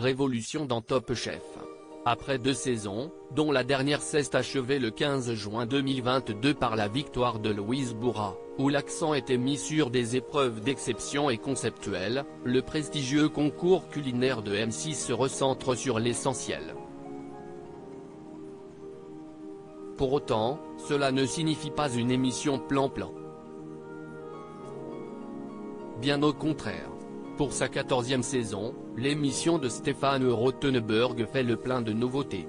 révolution dans Top Chef. Après 2 saisons, dont la dernière s'est achevée le 15 juin 2022 par la victoire de Louise Bourra, où l'accent était mis sur des épreuves d'exception et conceptuelles, le prestigieux concours culinaire de M6 se recentre sur l'essentiel. Pour autant, cela ne signifie pas une émission plan-plan. Bien au contraire. Pour sa 14e saison, l'émission de Stéphane Rothenberg fait le plein de nouveautés.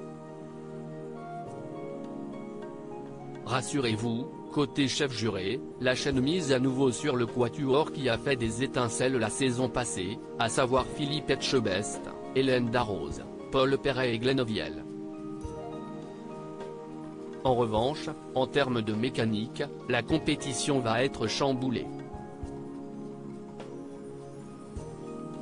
Rassurez-vous, côté chef juré, la chaîne mise à nouveau sur le quatuor qui a fait des étincelles la saison passée, à savoir Philippe Etchebest, Hélène Darroze, Paul Perret et Glenn Vielle. En revanche, en termes de mécanique, la compétition va être chamboulée.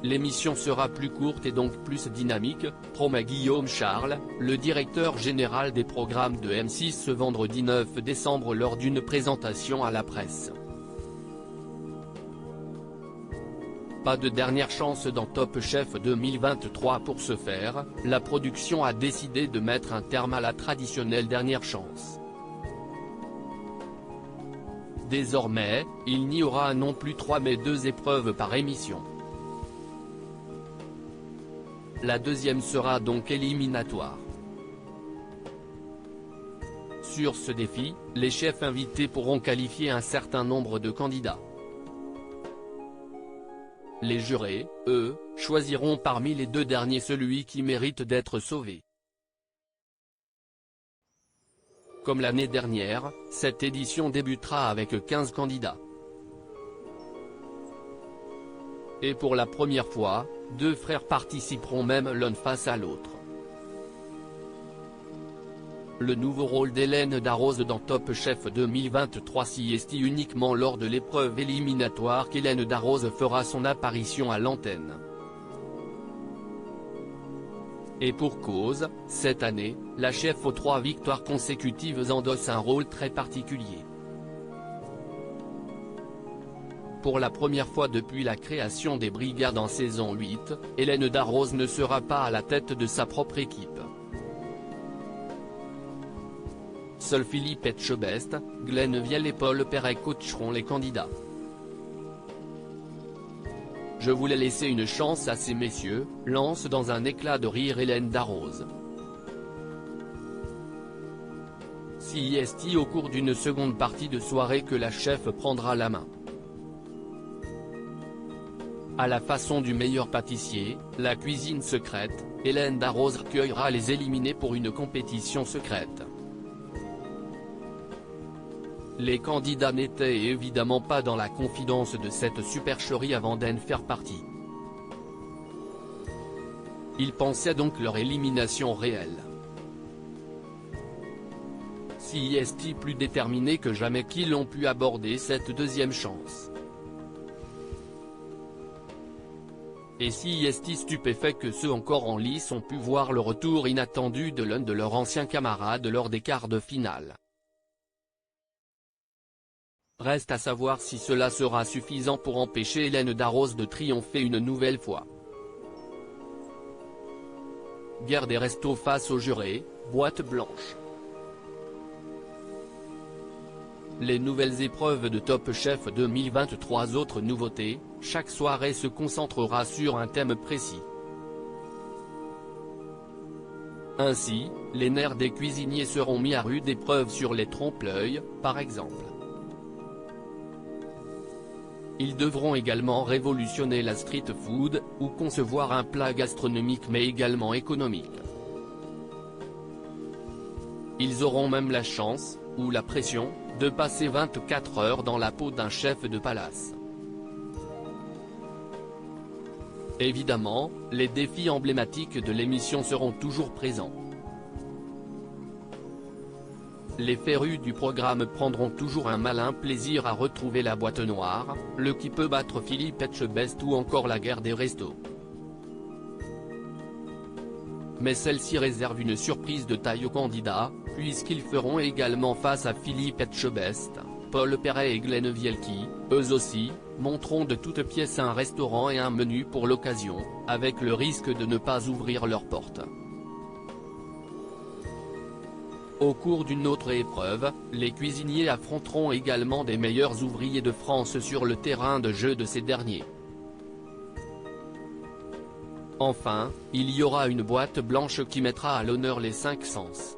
L'émission sera plus courte et donc plus dynamique, promet Guillaume Charles, le directeur général des programmes de M6 ce vendredi 9 décembre lors d'une présentation à la presse. Pas de dernière chance dans Top Chef 2023 pour ce faire, la production a décidé de mettre un terme à la traditionnelle dernière chance. Désormais, il n'y aura non plus 3 mais 2 épreuves par émission. La deuxième sera donc éliminatoire. Sur ce défi, les chefs invités pourront qualifier un certain nombre de candidats. Les jurés, eux, choisiront parmi les 2 derniers celui qui mérite d'être sauvé. Comme l'année dernière, cette édition débutera avec 15 candidats. Et pour la première fois, 2 frères participeront même l'un face à l'autre. Le nouveau rôle d'Hélène Darroze dans Top Chef 2023 s'y estie uniquement lors de l'épreuve éliminatoire qu'Hélène Darroze fera son apparition à l'antenne. Et pour cause, cette année, la chef aux 3 victoires consécutives endosse un rôle très particulier. Pour la première fois depuis la création des Brigades en saison 8, Hélène Darroze ne sera pas à la tête de sa propre équipe. Seuls Philippe Etchebest, Glenn Vielle et Paul Perret coacheront les candidats. Je voulais laisser une chance à ces messieurs, lance dans un éclat de rire Hélène Darroze. Si est au cours d'une seconde partie de soirée que la chef prendra la main. À la façon du meilleur pâtissier, la cuisine secrète, Hélène Darroze recueillera les éliminés pour une compétition secrète. Les candidats n'étaient évidemment pas dans la confidence de cette supercherie avant d'en faire partie. Ils pensaient donc leur élimination réelle. Si est plus déterminés que jamais qu'ils ont pu aborder cette deuxième chance. Et si est stupéfait que ceux encore en lice ont pu voir le retour inattendu de l'un de leurs anciens camarades lors des quarts de finale. Reste à savoir si cela sera suffisant pour empêcher Hélène Darroze de triompher une nouvelle fois. Guerre des restos face aux jurés, boîte blanche. Les nouvelles épreuves de Top Chef 2023. Autres nouveautés, chaque soirée se concentrera sur un thème précis. Ainsi, les nerfs des cuisiniers seront mis à rude épreuve sur les trompe-l'œil, par exemple. Ils devront également révolutionner la street food, ou concevoir un plat gastronomique mais également économique. Ils auront même la chance, ou la pression, de passer 24 heures dans la peau d'un chef de palace. Évidemment, les défis emblématiques de l'émission seront toujours présents. Les férus du programme prendront toujours un malin plaisir à retrouver la boîte noire, le qui peut battre Philippe Etchebest ou encore la guerre des restos. Mais celle-ci réserve une surprise de taille aux candidats, puisqu'ils feront également face à Philippe Etchebest, Paul Perret et Glenn Vielky, eux aussi, monteront de toutes pièces un restaurant et un menu pour l'occasion, avec le risque de ne pas ouvrir leurs portes. Au cours d'une autre épreuve, les cuisiniers affronteront également des meilleurs ouvriers de France sur le terrain de jeu de ces derniers. Enfin, il y aura une boîte blanche qui mettra à l'honneur les 5 sens.